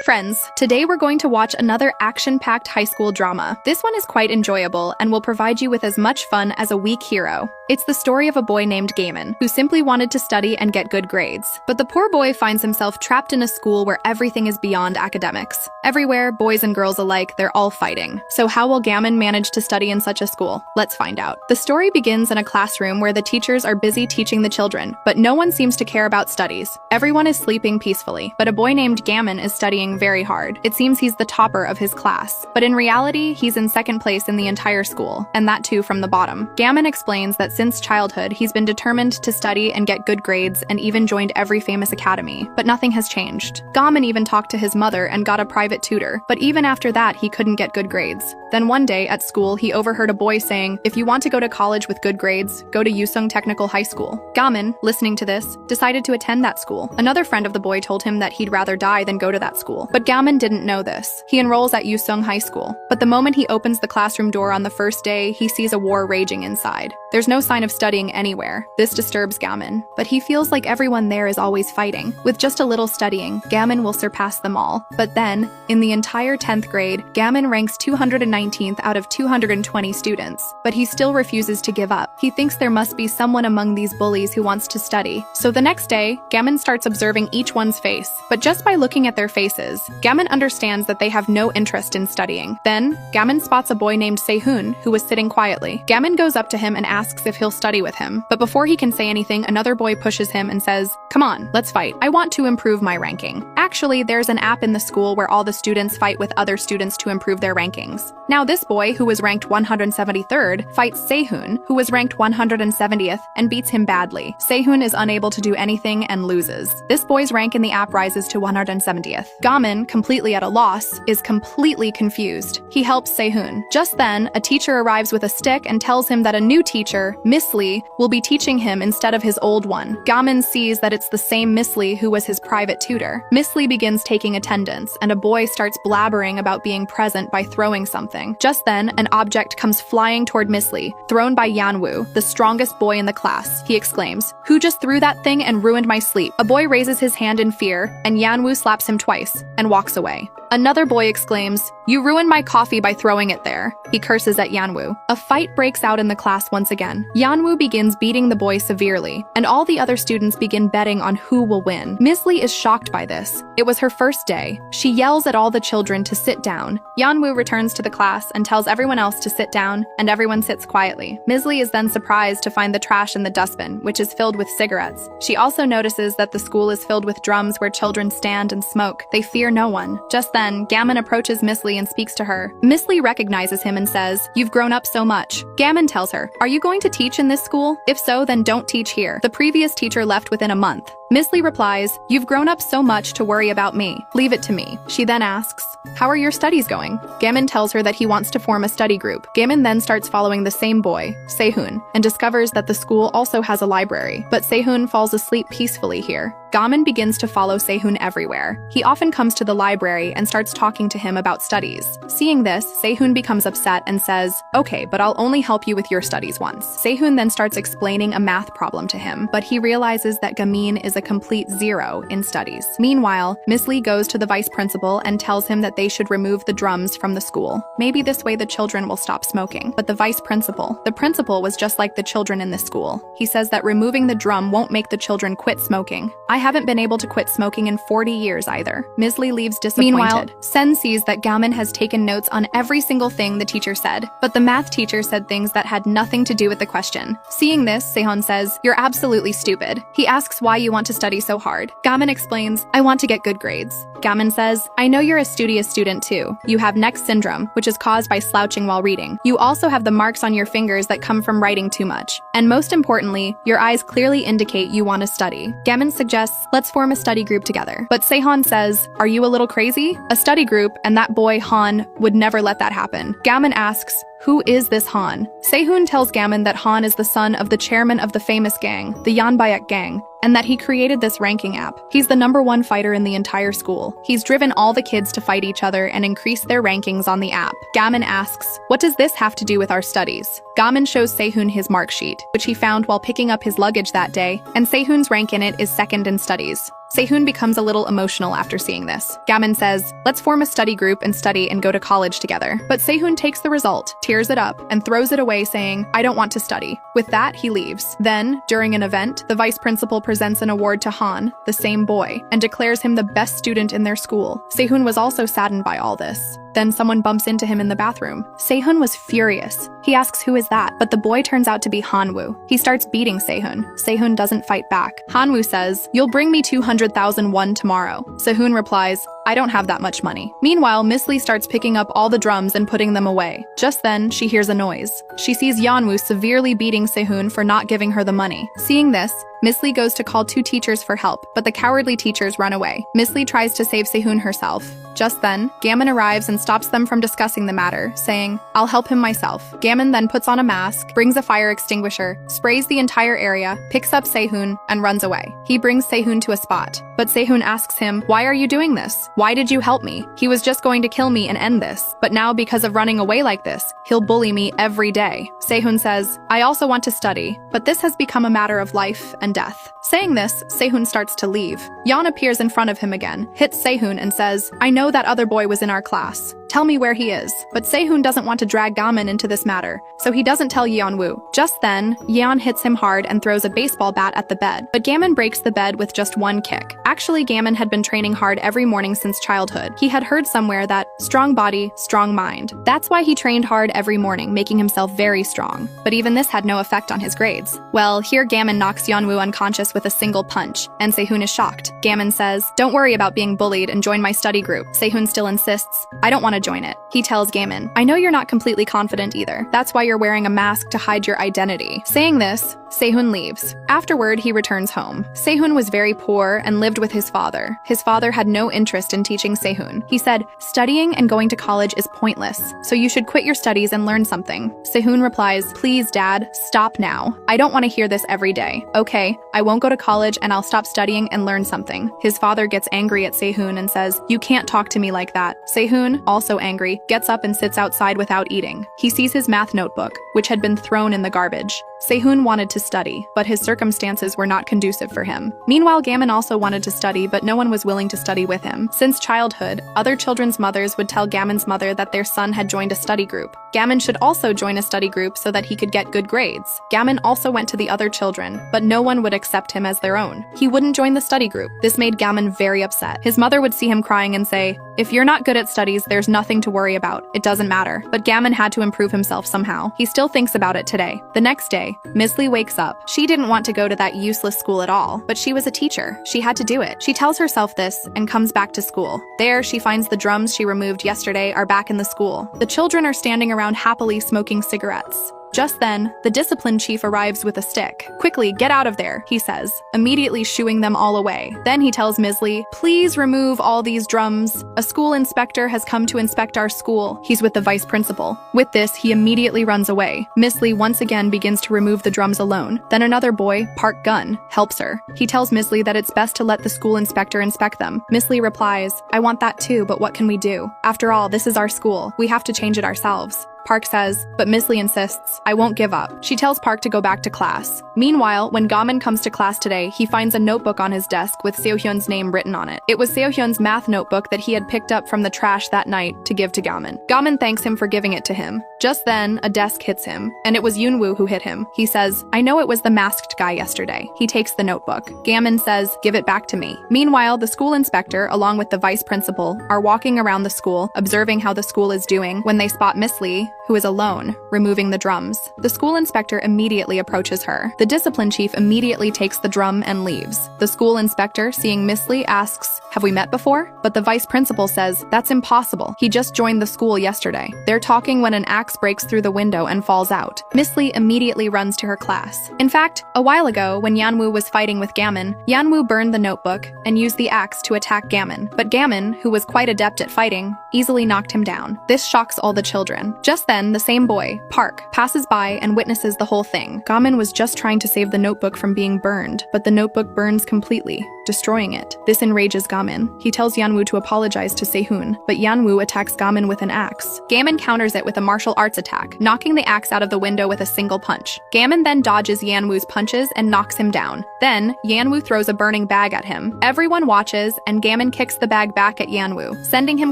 Friends, today we're going to watch another action-packed high school drama. This one is quite enjoyable and will provide you with as much fun as a weak hero. It's the story of a boy named Gaiman, who simply wanted to study and get good grades. But the poor boy finds himself trapped in a school where everything is beyond academics. Everywhere, boys and girls alike, they're all fighting. So how will Gaiman manage to study in such a school? Let's find out. The story begins in a classroom where the teachers are busy teaching the children, but no one seems to care about studies. Everyone is sleeping peacefully, but a boy named Gaiman is studying very hard. It seems he's the topper of his class, but in reality, he's in second place in the entire school, and that too from the bottom. Gaiman explains that since childhood, he's been determined to study and get good grades and even joined every famous academy, but nothing has changed. Gaiman even talked to his mother and got a private tutor, but even after that, he couldn't get good grades. Then one day at school, he overheard a boy saying, "If you want to go to college with good grades, go to Yusung Technical High School." Gaiman, listening to this, decided to attend that school. Another friend of the boy told him that he'd rather die than go to that school, but Gaiman didn't know this. He enrolls at Yusung High School, but the moment he opens the classroom door on the first day, he sees a war raging inside. There's no sign of studying anywhere. This disturbs Gaiman, but he feels like everyone there is always fighting. With just a little studying, Gaiman will surpass them all. But then, in the entire 10th grade, Gaiman ranks 219th out of 220 students, but he still refuses to give up. He thinks there must be someone among these bullies who wants to study. So the next day, Gaiman starts observing each one's face, but just by looking at their faces, Gaiman understands that they have no interest in studying. Then, Gaiman spots a boy named Sehun, who was sitting quietly. Gaiman goes up to him and asks if he'll study with him, but before he can say anything, another boy pushes him and says, "Come on, let's fight. I want to improve my ranking." Actually, there's an app in the school where all the students fight with other students to improve their rankings. Now this boy, who was ranked 173rd, fights Sehun, who was ranked 170th, and beats him badly. Sehun is unable to do anything and loses. This boy's rank in the app rises to 170th. Gaiman, completely at a loss, is completely confused. He helps Sehun. Just then, a teacher arrives with a stick and tells him that a new teacher, Miss Lee, will be teaching him instead of his old one. Gaiman sees that it's the same Miss Lee who was his private tutor. Miss Lee begins taking attendance, and a boy starts blabbering about being present by throwing something. Just then, an object comes flying toward Miss Lee, thrown by Yanwoo, the strongest boy in the class. He exclaims, "Who just threw that thing and ruined my sleep?" A boy raises his hand in fear, and Yanwoo slaps him twice and walks away. Another boy exclaims, "You ruined my coffee by throwing it there." He curses at Yanwoo. A fight breaks out in the class once again. Yanwoo begins beating the boy severely, and all the other students begin betting on who will win. Miss Lee is shocked by this. It was her first day. She yells at all the children to sit down. Yanwoo returns to the class and tells everyone else to sit down, and everyone sits quietly. Miss Lee is then surprised to find the trash in the dustbin, which is filled with cigarettes. She also notices that the school is filled with drums where children stand and smoke. They fear no one. Just then, Gaiman approaches Miss Lee and speaks to her. Miss Lee recognizes him and says, "You've grown up so much." Gaiman tells her, "Are you going to teach in this school? If so, then don't teach here. The previous teacher left within a month." Miss Lee replies, "You've grown up so much to worry about me. Leave it to me." She then asks, "How are your studies going?" Gaiman tells her that he wants to form a study group. Gaiman then starts following the same boy, Sehun, and discovers that the school also has a library, but Sehun falls asleep peacefully here. Gaiman begins to follow Sehun everywhere. He often comes to the library and starts talking to him about studies. Seeing this, Sehun becomes upset and says, "Okay, but I'll only help you with your studies once." Sehun then starts explaining a math problem to him, but he realizes that Gaiman is a complete zero in studies. Meanwhile, Miss Lee goes to the vice principal and tells him that they should remove the drums from the school. Maybe this way the children will stop smoking. But the the principal was just like the children in this school. He says that removing the drum won't make the children quit smoking. "I haven't been able to quit smoking in 40 years either." Miss Lee leaves disappointed. Meanwhile, Sen sees that Gaiman has taken notes on every single thing the teacher said, but the math teacher said things that had nothing to do with the question. Seeing this, Sehun says, "You're absolutely stupid." He asks why you want to study so hard. Gaiman explains, "I want to get good grades." Gaiman says, "I know you're a studious student too. You have neck syndrome, which is caused by slouching while reading. You also have the marks on your fingers that come from writing too much. And most importantly, your eyes clearly indicate you want to study." Gaiman suggests, "Let's form a study group together." But Sehun says, "Are you a little crazy? A study group, and that boy Han would never let that happen." Gaiman asks, "Who is this Han?" Sehun tells Gaiman that Han is the son of the chairman of the famous gang, the Yanbaek gang, and that he created this ranking app. He's the #1 fighter in the entire school. He's driven all the kids to fight each other and increase their rankings on the app. Gaiman asks, "What does this have to do with our studies?" Gaiman shows Sehun his mark sheet, which he found while picking up his luggage that day, and Sehun's rank in it is second in studies. Sehun becomes a little emotional after seeing this. Gamin says, let's form a study group and study and go to college together. But Sehun takes the result, tears it up, and throws it away saying, I don't want to study. With that, he leaves. Then, during an event, the vice principal presents an award to Han, the same boy, and declares him the best student in their school. Sehun was also saddened by all this. Then someone bumps into him in the bathroom. Sehun was furious. He asks who is that, but the boy turns out to be Hanwoo. He starts beating Sehun. Sehun doesn't fight back. Hanwoo says, you'll bring me 200,000 won tomorrow. Sehun replies, I don't have that much money. Meanwhile, Miss Lee starts picking up all the drums and putting them away. Just then, she hears a noise. She sees Yeonwoo severely beating Sehun for not giving her the money. Seeing this, Miss Lee goes to call 2 teachers for help, but the cowardly teachers run away. Miss Lee tries to save Sehun herself. Just then, Gamin arrives and stops them from discussing the matter, saying, I'll help him myself. Gamin then puts on a mask, brings a fire extinguisher, sprays the entire area, picks up Sehun, and runs away. He brings Sehun to a spot, but Sehun asks him, why are you doing this? Why did you help me? He was just going to kill me and end this, but now because of running away like this, he'll bully me every day. Sehun says, I also want to study, but this has become a matter of life and death. Saying this, Sehun starts to leave. Yeon appears in front of him again, hits Sehun and says, I know that other boy was in our class. Tell me where he is. But Sehun doesn't want to drag Gamin into this matter, so he doesn't tell Yeonwoo. Just then, Yeon hits him hard and throws a baseball bat at the bed, but Gamin breaks the bed with just one kick. Actually, Gamin had been training hard every morning since childhood. He had heard somewhere that strong body, strong mind. That's why he trained hard every morning, making himself very strong. But even this had no effect on his grades. Well, here Gamin knocks Yeonwoo unconscious with a single punch, and Sehun is shocked. Gamin says, don't worry about being bullied and join my study group. Sehun still insists, I don't want to join it. He tells Gamin, I know you're not completely confident either. That's why you're wearing a mask to hide your identity. Saying this, Sehun leaves. Afterward, he returns home. Sehun was very poor and lived with his father. His father had no interest in teaching Sehun. He said, studying and going to college is pointless, so you should quit your studies and learn something. Sehun replies, please, Dad, stop now. I don't want to hear this every day. Okay, I won't go to college and I'll stop studying and learn something. His father gets angry at Sehun and says, you can't talk to me like that. Sehun, also angry, gets up and sits outside without eating. He sees his math notebook, which had been thrown in the garbage. Sehun wanted to study, but his circumstances were not conducive for him. Meanwhile, Gamin also wanted to study, but no one was willing to study with him. Since childhood, other children's mothers would tell Gamin's mother that their son had joined a study group. Gamin should also join a study group so that he could get good grades. Gamin also went to the other children, but no one would accept him as their own. He wouldn't join the study group. This made Gamin very upset. His mother would see him crying and say, if you're not good at studies, there's nothing to worry about. It doesn't matter. But Gamin had to improve himself somehow. He still thinks about it today. The next day, Miss Lee wakes up. She didn't want to go to that useless school at all, but she was a teacher. She had to do it. She tells herself this and comes back to school. There, she finds the drums she removed yesterday are back in the school. The children are standing around happily smoking cigarettes. Just then, the discipline chief arrives with a stick. Quickly, get out of there, he says, immediately shooing them all away. Then he tells Miss Lee, please remove all these drums. A school inspector has come to inspect our school. He's with the vice principal. With this, he immediately runs away. Miss Lee once again begins to remove the drums alone. Then another boy, Park Gun, helps her. He tells Miss Lee that it's best to let the school inspector inspect them. Miss Lee replies, I want that too, but what can we do? After all, this is our school. We have to change it ourselves. Park says, but Miss Lee insists, I won't give up. She tells Park to go back to class. Meanwhile, when Gamin comes to class today, he finds a notebook on his desk with Seo-hyun's name written on it. It was Seo-hyun's math notebook that he had picked up from the trash that night to give to Gamin. Gamin thanks him for giving it to him. Just then, a desk hits him, and it was Yoonwoo who hit him. He says, I know it was the masked guy yesterday. He takes the notebook. Gamin says, give it back to me. Meanwhile, the school inspector, along with the vice principal, are walking around the school, observing how the school is doing, when they spot Miss Lee, who is alone, removing the drums. The school inspector immediately approaches her. The discipline chief immediately takes the drum and leaves. The school inspector, seeing Miss Lee, asks, have we met before? But the vice principal says, that's impossible. He just joined the school yesterday. They're talking when an axe breaks through the window and falls out. Miss Lee immediately runs to her class. In fact, a while ago, when Yeonwoo was fighting with Gamin, Yeonwoo burned the notebook and used the axe to attack Gamin. But Gamin, who was quite adept at fighting, easily knocked him down. This shocks all the children. Just Just then, the same boy, Park, passes by and witnesses the whole thing. Gamin was just trying to save the notebook from being burned, but the notebook burns completely, destroying it. This enrages Gamin. He tells Yanwoo to apologize to Sehun, but Yanwoo attacks Gamin with an axe. Gamin counters it with a martial arts attack, knocking the axe out of the window with a single punch. Gamin then dodges Yanwoo's punches and knocks him down. Then, Yanwoo throws a burning bag at him. Everyone watches, and Gamin kicks the bag back at Yanwoo, sending him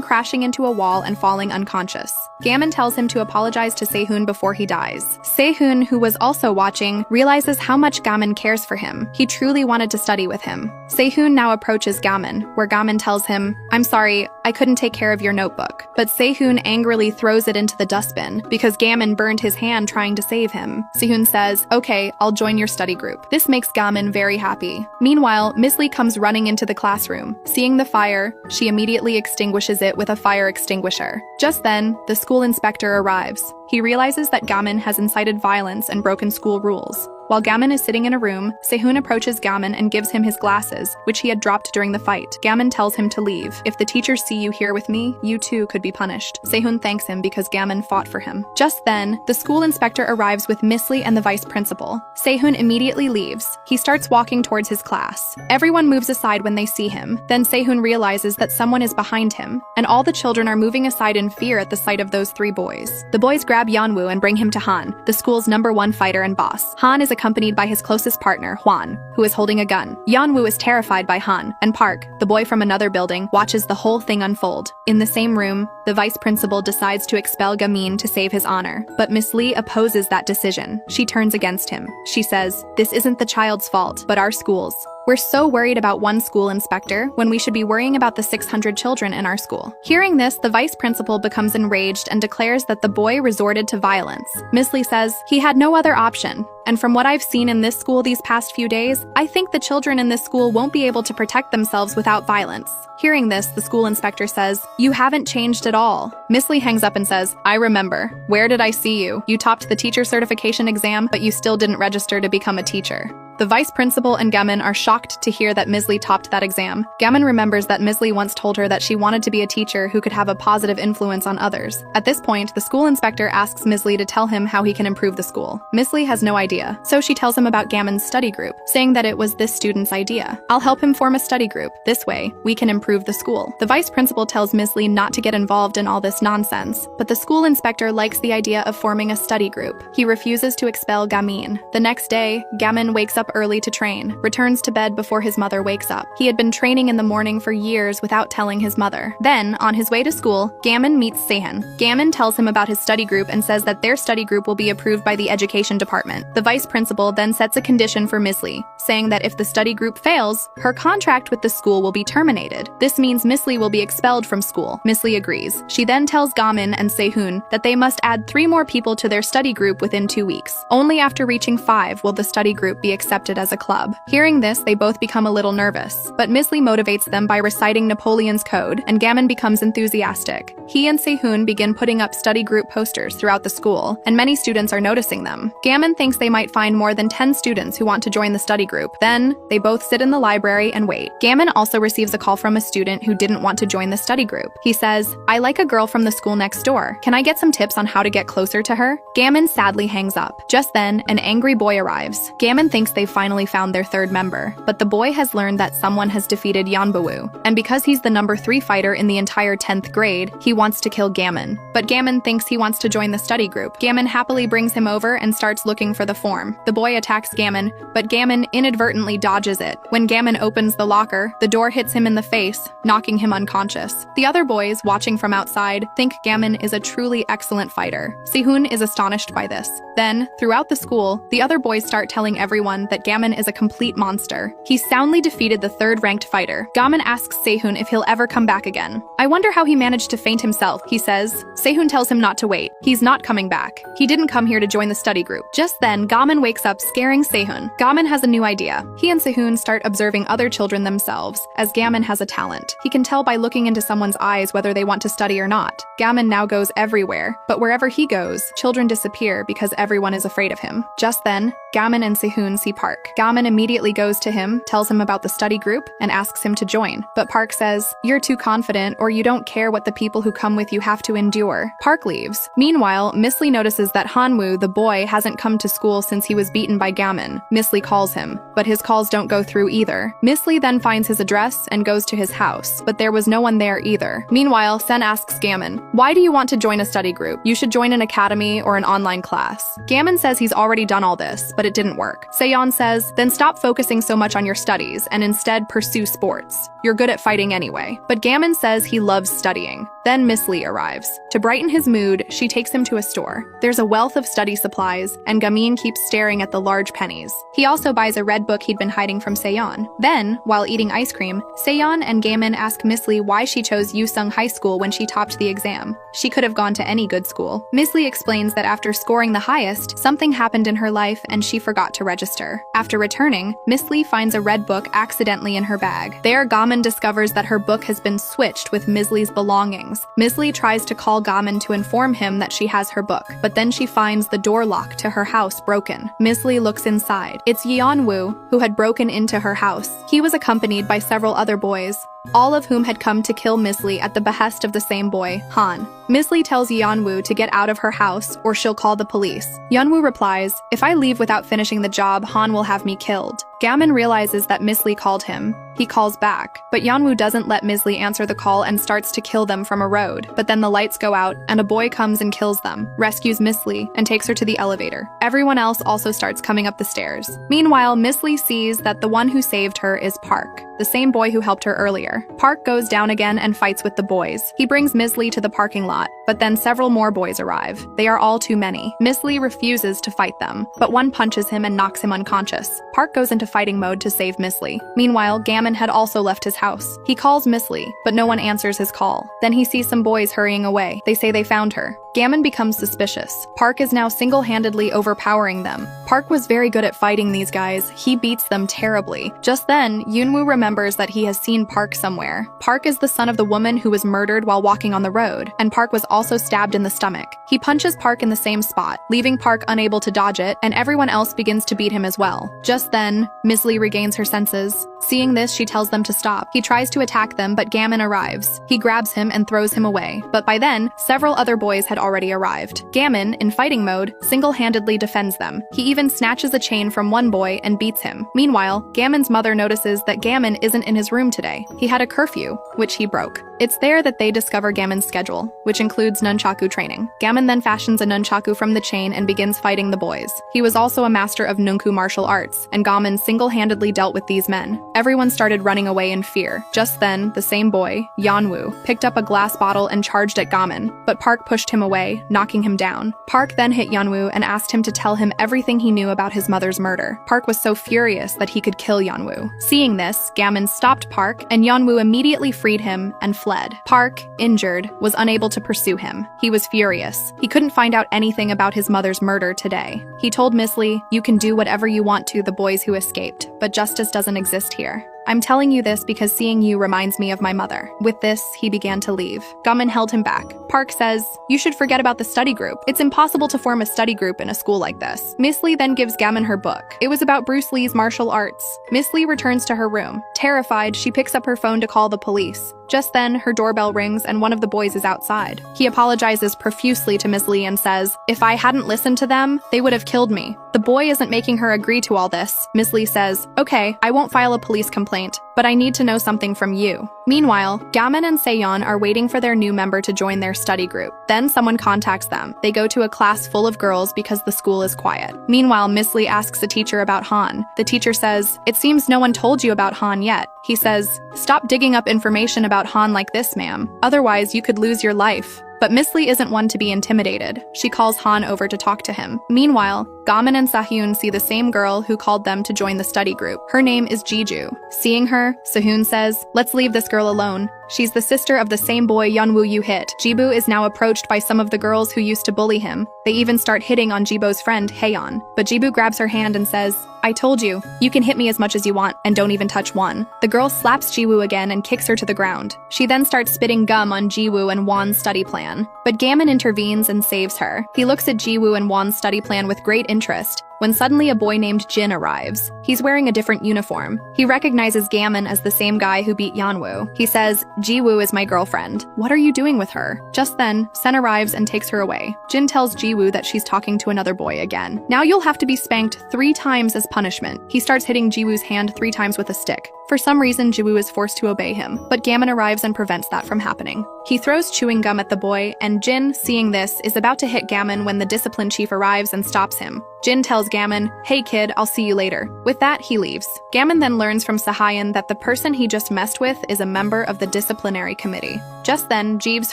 crashing into a wall and falling unconscious. Gamin tells him to apologize to Sehun before he dies. Sehun, who was also watching, realizes how much Gamin cares for him. He truly wanted to study with him. Sehun now approaches Gamin, where Gamin tells him, "I'm sorry, I couldn't take care of your notebook." But Sehun angrily throws it into the dustbin because Gamin burned his hand trying to save him. Sehun says, "Okay, I'll join your study group." This makes Gamin very happy. Meanwhile, Miss Lee comes running into the classroom. Seeing the fire, she immediately extinguishes it with a fire extinguisher. Just then, the school inspector arrives. He realizes that Gamin has incited violence and broken school rules. While Gamin is sitting in a room, Sehun approaches Gamin and gives him his glasses, which he had dropped during the fight. Gamin tells him to leave. "If the teachers see you here with me, you too could be punished." Sehun thanks him because Gamin fought for him. Just then, the school inspector arrives with Miss Lee and the vice principal. Sehun immediately leaves. He starts walking towards his class. Everyone moves aside when they see him. Then Sehun realizes that someone is behind him, and all the children are moving aside in fear at the sight of those three boys. The boys grab Yanwoo and bring him to Han, the school's #1 fighter and boss. Han is accompanied by his closest partner, Hwan, who is holding a gun. Yanwoo is terrified by Han, and Park, the boy from another building, watches the whole thing unfold. In the same room, the vice principal decides to expel Gamin to save his honor, but Miss Lee opposes that decision. She turns against him. She says, "This isn't the child's fault, but our school's. We're so worried about one school inspector when we should be worrying about the 600 children in our school." Hearing this, the vice principal becomes enraged and declares that the boy resorted to violence. Miss Lee says, "He had no other option. And from what I've seen in this school these past few days, I think the children in this school won't be able to protect themselves without violence." Hearing this, the school inspector says, "You haven't changed at all." Miss Lee hangs up and says, "I remember. Where did I see you? You topped the teacher certification exam, but you still didn't register to become a teacher." The vice principal and Gamin are shocked to hear that Miss Lee topped that exam. Gamin remembers that Miss Lee once told her that she wanted to be a teacher who could have a positive influence on others. At this point, the school inspector asks Miss Lee to tell him how he can improve the school. Miss Lee has no idea, so she tells him about Gamin's study group, saying that it was this student's idea. "I'll help him form a study group. This way, we can improve the school." The vice principal tells Miss Lee not to get involved in all this nonsense, but the school inspector likes the idea of forming a study group. He refuses to expel Gamin. The next day, Gamin wakes up early to train, returns to bed before his mother wakes up. He had been training in the morning for years without telling his mother. Then, on his way to school, Gamin meets Sehun. Gamin tells him about his study group and says that their study group will be approved by the education department. The vice principal then sets a condition for Miss Lee, saying that if the study group fails, her contract with the school will be terminated. This means Miss Lee will be expelled from school. Miss Lee agrees. She then tells Gamin and Sehun that they must add 3 more people to their study group within 2 weeks. Only after reaching 5 will the study group be accepted as a club. Hearing this, they both become a little nervous, but Miss Lee motivates them by reciting Napoleon's Code, and Gamin becomes enthusiastic. He and Sehun begin putting up study group posters throughout the school, and many students are noticing them. Gamin thinks they might find more than 10 students who want to join the study group. Then, they both sit in the library and wait. Gamin also receives a call from a student who didn't want to join the study group. He says, "I like a girl from the school next door. Can I get some tips on how to get closer to her?" Gamin sadly hangs up. Just then, an angry boy arrives. Gamin thinks they've finally found their 3rd member, but the boy has learned that someone has defeated Yanboo, and because he's the #3 fighter in the entire 10th grade, he wants to kill Gamin. But Gamin thinks he wants to join the study group. Gamin happily brings him over and starts looking for the form. The boy attacks Gamin, but Gamin inadvertently dodges it. When Gamin opens the locker, the door hits him in the face, knocking him unconscious. The other boys, watching from outside, think Gamin is a truly excellent fighter. Sehun is astonished by this. Then, throughout the school, the other boys start telling everyone that Gamin is a complete monster. He soundly defeated the 3rd-ranked fighter. Gamin asks Sehun if he'll ever come back again. "I wonder how he managed to faint himself," he says. Sehun tells him not to wait. He's not coming back. He didn't come here to join the study group. Just then, Gamin wakes up scaring Sehun. Gamin has a new idea. He and Sehun start observing other children themselves, as Gamin has a talent. He can tell by looking into someone's eyes whether they want to study or not. Gamin now goes everywhere, but wherever he goes, children disappear because everyone is afraid of him. Just then, Gamin and Sehun see Park Park. Gamin immediately goes to him, tells him about the study group, and asks him to join. But Park says, "You're too confident, or you don't care what the people who come with you have to endure." Park leaves. Meanwhile, Miss Lee notices that Hanwoo, the boy, hasn't come to school since he was beaten by Gamin. Miss Lee calls him, but his calls don't go through either. Miss Lee then finds his address and goes to his house, but there was no one there either. Meanwhile, Sen asks Gamin, "Why do you want to join a study group? You should join an academy or an online class." Gamin says he's already done all this, but it didn't work. Seon says, "Then stop focusing so much on your studies and instead pursue sports. You're good at fighting anyway." But Gamin says he loves studying. Then Miss Lee arrives. To brighten his mood, she takes him to a store. There's a wealth of study supplies, and Gamin keeps staring at the large pennies. He also buys a red book he'd been hiding from Seon. Then, while eating ice cream, Seon and Gamin ask Miss Lee why she chose Yusung High School when she topped the exam. She could have gone to any good school. Miss Lee explains that after scoring the highest, something happened in her life and she forgot to register. After returning, Miss Lee finds a red book accidentally in her bag. There, Gamin discovers that her book has been switched with Miss Lee's belongings. Miss Lee tries to call Gamin to inform him that she has her book, but then she finds the door lock to her house broken. Miss Lee looks inside. It's Yeonwoo, who had broken into her house. He was accompanied by several other boys, all of whom had come to kill Miss Lee at the behest of the same boy, Han. Miss Lee tells Yeonwoo to get out of her house or she'll call the police. Yeonwoo replies, "If I leave without finishing the job, Han will have me killed." Gamin realizes that Miss Lee called him. He calls back, but Yeonwoo doesn't let Miss Lee answer the call and starts to kill them from a road. But then the lights go out and a boy comes and kills them, rescues Miss Lee, and takes her to the elevator. Everyone else also starts coming up the stairs. Meanwhile, Miss Lee sees that the one who saved her is Park, the same boy who helped her earlier. Park goes down again and fights with the boys. He brings Miss Lee to the parking lot, but then several more boys arrive. They are all too many. Miss Lee refuses to fight them, but one punches him and knocks him unconscious. Park goes into fighting mode to save Miss Lee. Meanwhile, Gamin had also left his house. He calls Miss Lee, but no one answers his call. Then he sees some boys hurrying away. They say they found her. Gamin becomes suspicious. Park is now single-handedly overpowering them. Park was very good at fighting these guys. He beats them terribly. Just then, Yeonwoo remembers that he has seen Park somewhere. Park is the son of the woman who was murdered while walking on the road, and Park was also stabbed in the stomach. He punches Park in the same spot, leaving Park unable to dodge it, and everyone else begins to beat him as well. Just then, Miss Lee regains her senses. Seeing this, she tells them to stop. He tries to attack them, but Gamin arrives. He grabs him and throws him away. But by then, several other boys had already arrived. Gamin, in fighting mode, single-handedly defends them. He even snatches a chain from one boy and beats him. Meanwhile, Gamin's mother notices that Gamin isn't in his room today. He had a curfew, which he broke. It's there that they discover Gamin's schedule, which includes nunchaku training. Gamin then fashions a nunchaku from the chain and begins fighting the boys. He was also a master of nunku martial arts, and Gamin single-handedly dealt with these men. Everyone started running away in fear. Just then, the same boy, Yeonwoo, picked up a glass bottle and charged at Gamin, but Park pushed him away, knocking him down. Park then hit Yeonwoo and asked him to tell him everything he knew about his mother's murder. Park was so furious that he could kill Yeonwoo. Seeing this, Gamin stopped Park, and Yeonwoo immediately freed him and fled. Park, injured, was unable to pursue him. He was furious. He couldn't find out anything about his mother's murder today. He told Miss Lee, "You can do whatever you want to the boys who escaped, but justice doesn't exist here. I'm telling you this because seeing you reminds me of my mother." With this, he began to leave. Gamin held him back. Park says, "You should forget about the study group. It's impossible to form a study group in a school like this." Miss Lee then gives Gamin her book. It was about Bruce Lee's martial arts. Miss Lee returns to her room. Terrified, she picks up her phone to call the police. Just then, her doorbell rings and one of the boys is outside. He apologizes profusely to Miss Lee and says, "If I hadn't listened to them, they would have killed me." The boy isn't making her agree to all this. Miss Lee says, "Okay, I won't file a police complaint, but I need to know something from you." Meanwhile, Gamin and Seon are waiting for their new member to join their study group. Then someone contacts them. They go to a class full of girls because the school is quiet. Meanwhile, Miss Lee asks the teacher about Han. The teacher says, "It seems no one told you about Han yet." He says, "Stop digging up information about Han like this, ma'am. Otherwise, you could lose your life." But Miss Lee isn't one to be intimidated. She calls Han over to talk to him. Meanwhile, Gamin and Sahyun see the same girl who called them to join the study group. Her name is Jeju. Seeing her, Sahyun says, "Let's leave this girl alone. She's the sister of the same boy Yeonwoo you hit." Jibu is now approached by some of the girls who used to bully him. They even start hitting on Jibo's friend, Haeyeon. But Jibu grabs her hand and says, "I told you, you can hit me as much as you want, and don't even touch one." The girl slaps Jiwoo again and kicks her to the ground. She then starts spitting gum on Jiwoo and Won's study plan. but Gammon intervenes and saves her. He looks at Jiwoo and Won's study plan with great interest, when suddenly a boy named Jin arrives. He's wearing a different uniform. He recognizes Gammon as the same guy who beat Yeonwoo. He says, "Jiwoo is my girlfriend. What are you doing with her?" Just then, Sen arrives and takes her away. Jin tells Jiwoo that she's talking to another boy again. "Now you'll have to be spanked 3 times as punishment." He starts hitting Jiwoo's hand 3 times with a stick. For some reason, Jiwoo is forced to obey him, but Gammon arrives and prevents that from happening. He throws chewing gum at the boy, and Jin, seeing this, is about to hit Gammon when the discipline chief arrives and stops him. Jin tells Gammon, "Hey kid, I'll see you later." With that, he leaves. Gammon then learns from Sahayan that the person he just messed with is a member of the disciplinary committee. Just then, Jeev's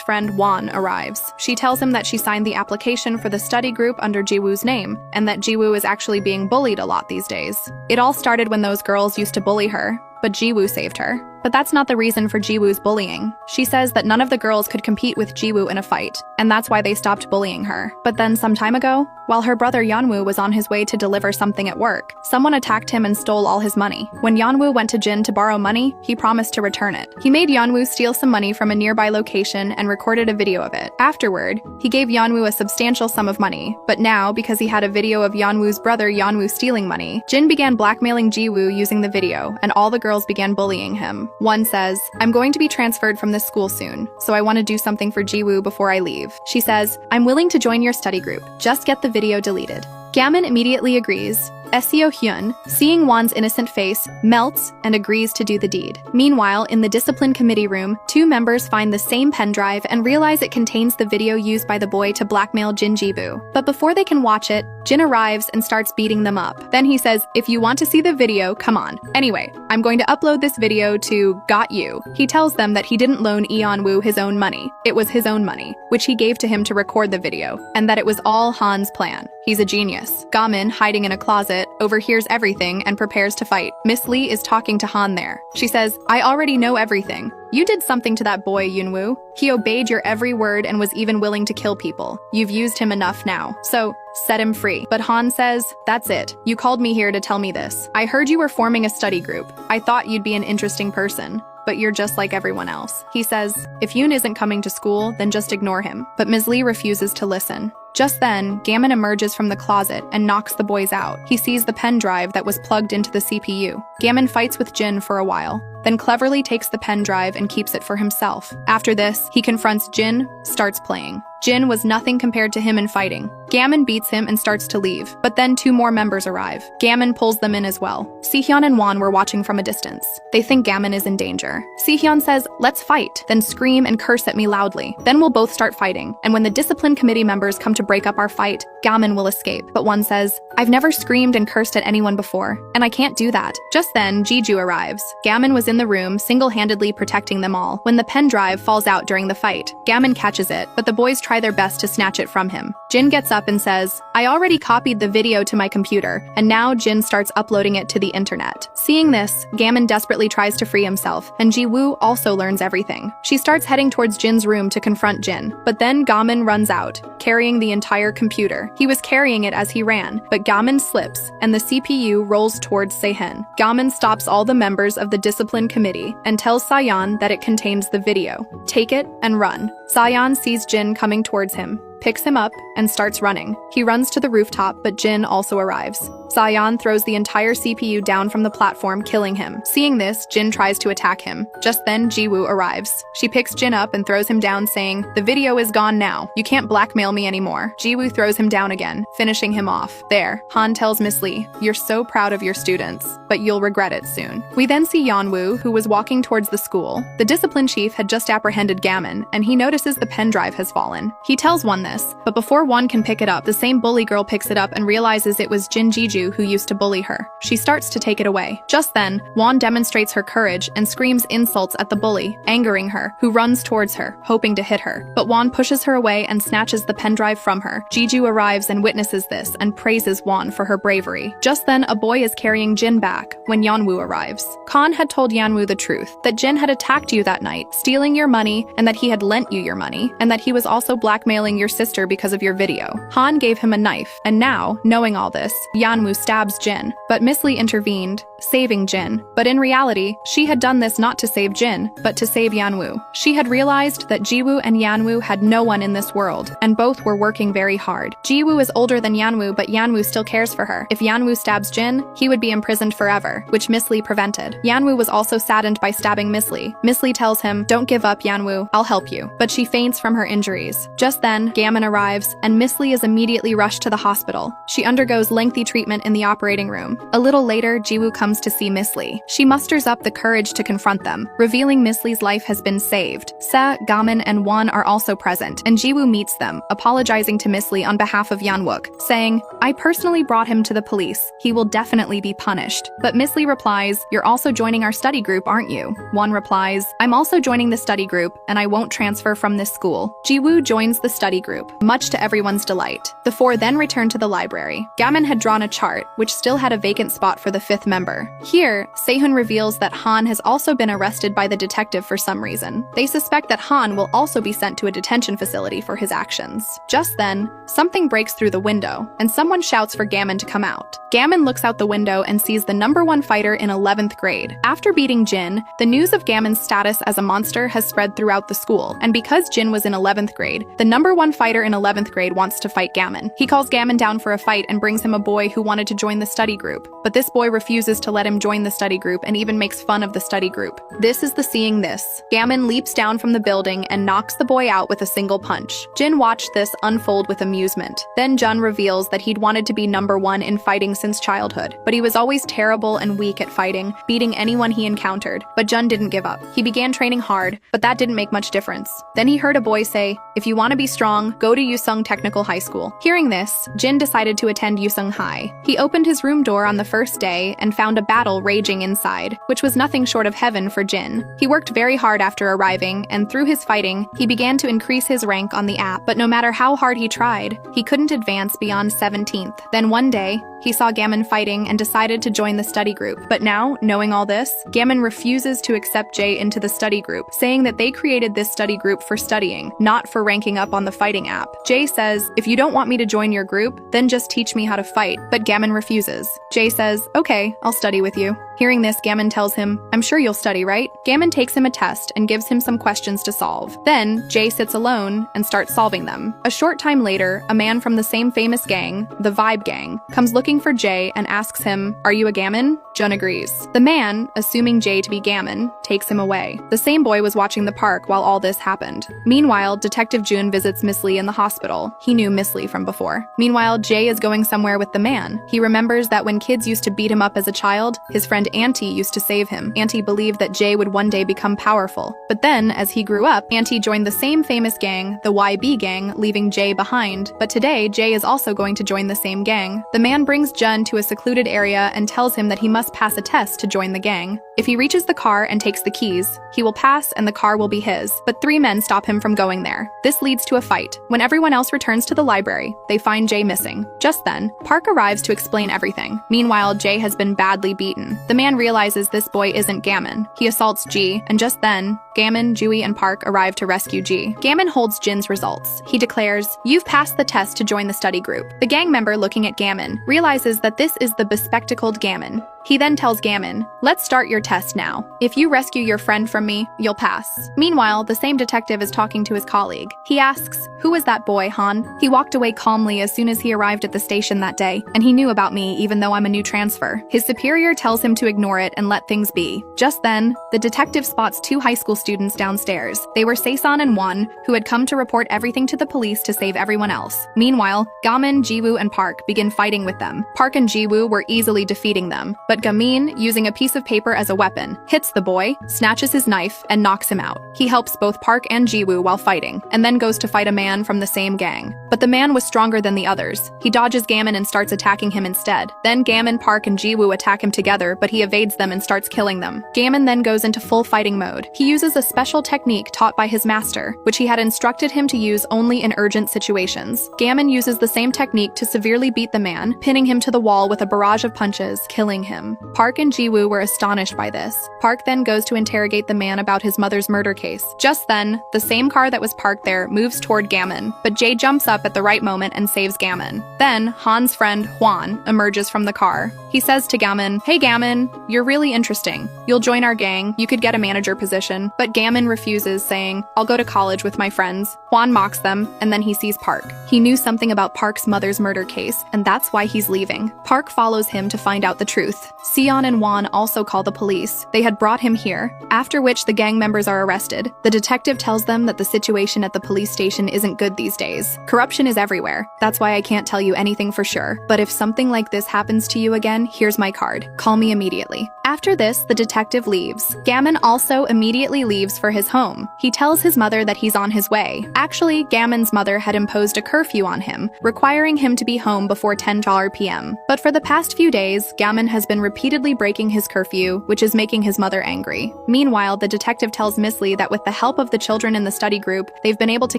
friend Won arrives. She tells him that she signed the application for the study group under Jiwoo's name, and that Jiwoo is actually being bullied a lot these days. It all started when those girls used to bully her, but Jiwoo saved her. But that's not the reason for Jiwoo's bullying. She says that none of the girls could compete with Jiwoo in a fight, and that's why they stopped bullying her. But then some time ago, while her brother Yeonwoo was on his way to deliver something at work, someone attacked him and stole all his money. When Yeonwoo went to Jin to borrow money, he promised to return it. He made Yeonwoo steal some money from a nearby location and recorded a video of it. Afterward, he gave Yeonwoo a substantial sum of money, but now, because he had a video of Yeonwoo's brother Yeonwoo stealing money, Jin began blackmailing Jiwoo using the video, and all the girls began bullying him. One says, "I'm going to be transferred from this school soon, so I want to do something for Jiwoo before I leave." She says, "I'm willing to join your study group. Just get the video deleted." Gammon immediately agrees. Seo Hyun, seeing Won's innocent face, melts and agrees to do the deed. Meanwhile, in the discipline committee room, 2 members find the same pen drive and realize it contains the video used by the boy to blackmail Jin Jibu. But before they can watch it, Jin arrives and starts beating them up. Then he says, "If you want to see the video, come on. Anyway, I'm going to upload this video to Got You." He tells them that he didn't loan Yeonwoo his own money. It was his own money, which he gave to him to record the video, and that it was all Han's plan. He's a genius. Gammon, hiding in a closet, overhears everything and prepares to fight. Miss Lee is talking to Han there. She says, "I already know everything. You did something to that boy, Yeonwoo. He obeyed your every word and was even willing to kill people. You've used him enough now. So, set him free." But Han says, "That's it. You called me here to tell me this. I heard you were forming a study group. I thought you'd be an interesting person, but you're just like everyone else." He says, "If Yoon isn't coming to school, then just ignore him." But Ms. Lee refuses to listen. Just then, Gammon emerges from the closet and knocks the boys out. He sees the pen drive that was plugged into the CPU. Gammon fights with Jin for a while, then cleverly takes the pen drive and keeps it for himself. After this, he confronts Jin, starts playing. Jin was nothing compared to him in fighting. Gammon beats him and starts to leave, but then 2 more members arrive. Gammon pulls them in as well. Sihyun and Won were watching from a distance. They think Gammon is in danger. Sihyun says, "Let's fight," then scream and curse at me loudly. Then we'll both start fighting, and when the discipline committee members come to break up our fight, Gammon will escape. But Won says, "I've never screamed and cursed at anyone before, and I can't do that." Just then, Jeju arrives. Gammon was in the room, single-handedly protecting them all, when the pen drive falls out during the fight. Gammon catches it, but the boys try their best to snatch it from him. Jin gets up and says, "I already copied the video to my computer," and now Jin starts uploading it to the internet. Seeing this, Gammon desperately tries to free himself, and Ji-woo also learns everything. She starts heading towards Jin's room to confront Jin, but then Gammon runs out, carrying the entire computer. He was carrying it as he ran, but Gammon slips, and the CPU rolls towards Sehen. Gammon stops all the members of the discipline committee and tells Sayan that it contains the video. Take it and run. Sayan sees Jin coming towards him, picks him up, and starts running. He runs to the rooftop, but Jin also arrives. Sayan throws the entire CPU down from the platform, killing him. Seeing this, Jin tries to attack him. Just then, Ji-woo arrives. She picks Jin up and throws him down, saying, "The video is gone now. You can't blackmail me anymore." Ji-woo throws him down again, finishing him off. There, Han tells Miss Lee, "You're so proud of your students, but you'll regret it soon." We then see Yeonwoo, who was walking towards the school. The discipline chief had just apprehended Gammon, and he notices the pen drive has fallen. He tells Won this, but before Won can pick it up, the same bully girl picks it up and realizes it was Jin Jeju who used to bully her. She starts to take it away. Just then, Won demonstrates her courage and screams insults at the bully, angering her, who runs towards her, hoping to hit her. But Won pushes her away and snatches the pen drive from her. Jeju arrives and witnesses this and praises Won for her bravery. Just then, a boy is carrying Jin back when Yeonwoo arrives. Khan had told Yeonwoo the truth, that Jin had attacked you that night, stealing your money, and that he had lent you your money, and that he was also blackmailing your sister because of your video. Han gave him a knife, and now, knowing all this, Yeonwoo stabs Jin, but Miss Lee intervened, saving Jin. But in reality, she had done this not to save Jin, but to save Yanwoo. She had realized that Jiwoo and Yanwoo had no one in this world, and both were working very hard. Jiwoo is older than Yanwoo, but Yanwoo still cares for her. If Yanwoo stabs Jin, he would be imprisoned forever, which Miss Lee prevented. Yanwoo was also saddened by stabbing Miss Lee. Miss Lee tells him, "Don't give up, Yanwoo, I'll help you." But she faints from her injuries. Just then, Gammon arrives, and Miss Lee is immediately rushed to the hospital. She undergoes lengthy treatment in the operating room. A little later, Jiwoo comes to see Miss Lee. She musters up the courage to confront them, revealing Miss Lee's life has been saved. Se, Gammon, and Won are also present, and Jiwoo meets them, apologizing to Miss Lee on behalf of Yanwook, saying, "I personally brought him to the police. He will definitely be punished." But Miss Lee replies, "You're also joining our study group, aren't you?" Won replies, "I'm also joining the study group, and I won't transfer from this school." Jiwoo joins the study group, much to everyone's delight. The four then return to the library. Gammon had drawn a chart, which still had a vacant spot for the fifth member. Here, Sehun reveals that Han has also been arrested by the detective for some reason. They suspect that Han will also be sent to a detention facility for his actions. Just then, something breaks through the window, and someone shouts for Gammon to come out. Gammon looks out the window and sees the #1 fighter in 11th grade. After beating Jin, the news of Gammon's status as a monster has spread throughout the school, and because Jin was in 11th grade, the #1 fighter in 11th grade wants to fight Gammon. He calls Gammon down for a fight and brings him a boy who wanted to join the study group, but this boy refuses to let him join the study group and even makes fun of the study group. This is the seeing this. Gammon leaps down from the building and knocks the boy out with a single punch. Jin watched this unfold with amusement. Then Jun reveals that he'd wanted to be #1 in fighting since childhood, but he was always terrible and weak at fighting, beating anyone he encountered. But Jun didn't give up. He began training hard, but that didn't make much difference. Then he heard a boy say, "If you want to be strong, go to Yusung Technical High School." Hearing this, Jin decided to attend Yusung High. He opened his room door on the first day and found a battle raging inside, which was nothing short of heaven for Jin. He worked very hard after arriving, and through his fighting, he began to increase his rank on the app, but no matter how hard he tried, he couldn't advance beyond 17th. Then one day, he saw Gammon fighting and decided to join the study group. But now, knowing all this, Gammon refuses to accept Jay into the study group, saying that they created this study group for studying, not for ranking up on the fighting app. Jay says, "If you don't want me to join your group, then just teach me how to fight." But Gammon refuses. Jay says, "Okay, I'll study with you." Hearing this, Gammon tells him, "I'm sure you'll study, right?" Gammon takes him a test and gives him some questions to solve. Then, Jay sits alone and starts solving them. A short time later, a man from the same famous gang, the Vibe Gang, comes looking for Jay and asks him, "Are you a Gammon?" Jun agrees. The man, assuming Jay to be Gammon, takes him away. The same boy was watching the park while all this happened. Meanwhile, Detective Jun visits Miss Lee in the hospital. He knew Miss Lee from before. Meanwhile, Jay is going somewhere with the man. He remembers that when kids used to beat him up as a child, his friend Auntie used to save him. Auntie believed that Jay would one day become powerful. But then, as he grew up, Auntie joined the same famous gang, the YB gang, leaving Jay behind. But today, Jay is also going to join the same gang. The man brings Jun to a secluded area and tells him that he must pass a test to join the gang. If he reaches the car and takes the keys, he will pass and the car will be his. But 3 men stop him from going there. This leads to a fight. When everyone else returns to the library, they find Jay missing. Just then, Park arrives to explain everything. Meanwhile, Jay has been badly beaten. The man realizes this boy isn't Gammon. He assaults G, and just then, Gammon, Jui, and Park arrive to rescue G. Gammon holds Jin's results. He declares, "You've passed the test to join the study group." The gang member looking at Gammon realizes that this is the bespectacled Gammon. He then tells Gammon, "Let's start your test now. If you rescue your friend from me, you'll pass." Meanwhile, the same detective is talking to his colleague. He asks, "Who was that boy, Han?" He walked away calmly as soon as he arrived at the station that day, and he knew about me even though I'm a new transfer. His superior tells him to ignore it and let things be. Just then, the detective spots 2 high school students downstairs. They were Seisan and Won, who had come to report everything to the police to save everyone else. Meanwhile, Gamin, Jiwoo, and Park begin fighting with them. Park and Jiwoo were easily defeating them, but Gamin, using a piece of paper as a weapon, hits the boy, snatches his knife, and knocks him out. He helps both Park and Jiwoo while fighting, and then goes to fight a man from the same gang. But the man was stronger than the others. He dodges Gamin and starts attacking him instead. Then Gamin, Park, and Jiwoo attack him together, but he evades them and starts killing them. Gamin then goes into full fighting mode. He uses a special technique taught by his master, which he had instructed him to use only in urgent situations. Gamin uses the same technique to severely beat the man, pinning him to the wall with a barrage of punches, killing him. Park and Jiwoo were astonished by this. Park then goes to interrogate the man about his mother's murder case. Just then, the same car that was parked there moves toward Gamin, but Jay jumps up up at the right moment and saves Gammon. Then, Han's friend, Juan, emerges from the car. He says to Gammon, "Hey Gammon, you're really interesting. You'll join our gang, you could get a manager position." But Gammon refuses, saying, "I'll go to college with my friends." Juan mocks them, and then he sees Park. He knew something about Park's mother's murder case, and that's why he's leaving. Park follows him to find out the truth. Sion and Juan also call the police. They had brought him here, after which the gang members are arrested. The detective tells them that the situation at the police station isn't good these days. Corruption is everywhere. That's why I can't tell you anything for sure. But if something like this happens to you again, here's my card. Call me immediately. After this, the detective leaves. Gammon also immediately leaves for his home. He tells his mother that he's on his way. Actually, Gammon's mother had imposed a curfew on him, requiring him to be home before 10 p.m. But for the past few days, Gammon has been repeatedly breaking his curfew, which is making his mother angry. Meanwhile, the detective tells Miss Lee that with the help of the children in the study group, they've been able to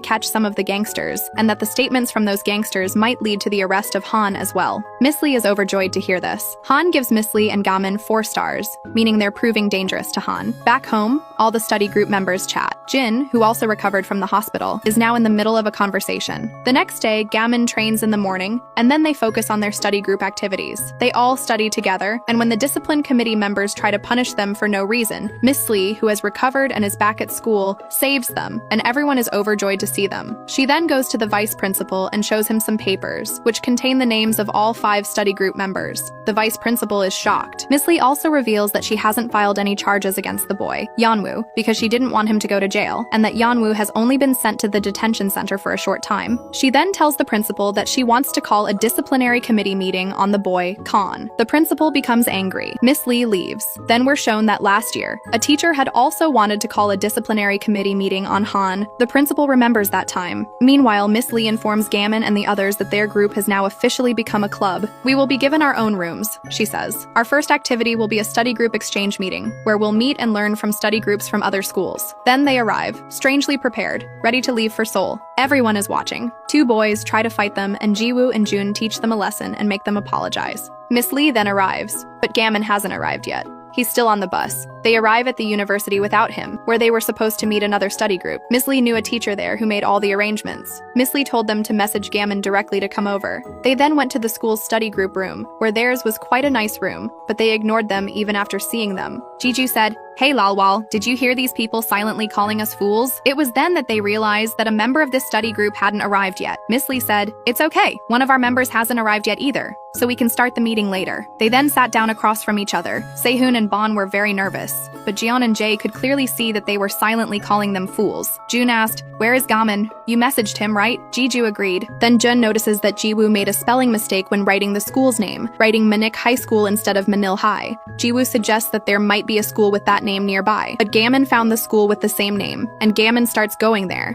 catch some of the gangsters, and that the statements from those gangsters might lead to the arrest of Han as well. Miss Lee is overjoyed to hear this. Han gives Miss Lee and Gammon 4 stars, meaning they're proving dangerous to Han. Back home, all the study group members chat. Jin, who also recovered from the hospital, is now in the middle of a conversation. The next day, Gammon trains in the morning, and then they focus on their study group activities. They all study together, and when the discipline committee members try to punish them for no reason, Miss Lee, who has recovered and is back at school, saves them, and everyone is overjoyed to see them. She then goes to the vice principal and shows him some papers, which contain the names of all 5 study group members. The vice principal is shocked. Miss Lee also reveals that she hasn't filed any charges against the boy, Yanwoo, because she didn't want him to go to jail, and that Yanwoo has only been sent to the detention center for a short time. She then tells the principal that she wants to call a disciplinary committee meeting on the boy, Khan. The principal becomes angry. Miss Lee leaves. Then we're shown that last year, a teacher had also wanted to call a disciplinary committee meeting on Han. The principal remembers that time. Meanwhile, Miss Lee informs Gammon and the others that their group has now officially become a club. "We will be given our own rooms," she says. "Our first activity will be a study group exchange meeting, where we'll meet and learn from study groups from other schools." Then they arrive, strangely prepared, ready to leave for Seoul. Everyone is watching. 2 boys try to fight them, and Jiwoo and Jun teach them a lesson and make them apologize. Miss Lee then arrives, but Gammon hasn't arrived yet. He's still on the bus. They arrive at the university without him, where they were supposed to meet another study group. Miss Lee knew a teacher there who made all the arrangements. Miss Lee told them to message Gammon directly to come over. They then went to the school's study group room, where theirs was quite a nice room, but they ignored them even after seeing them. Jeju said, "Hey Lalwal, did you hear these people silently calling us fools?" It was then that they realized that a member of this study group hadn't arrived yet. Miss Lee said, "It's okay, one of our members hasn't arrived yet either, so we can start the meeting later." They then sat down across from each other. Sehun and Bon were very nervous, but Jeon and Jae could clearly see that they were silently calling them fools. Jun asked, "Where is Gammon? You messaged him, right?" Jeju agreed. Then Jun notices that Jiwoo made a spelling mistake when writing the school's name, writing Manik High School instead of Manil High. Jiwoo suggests that there might be a school with that name nearby, but Gammon found the school with the same name, and Gammon starts going there.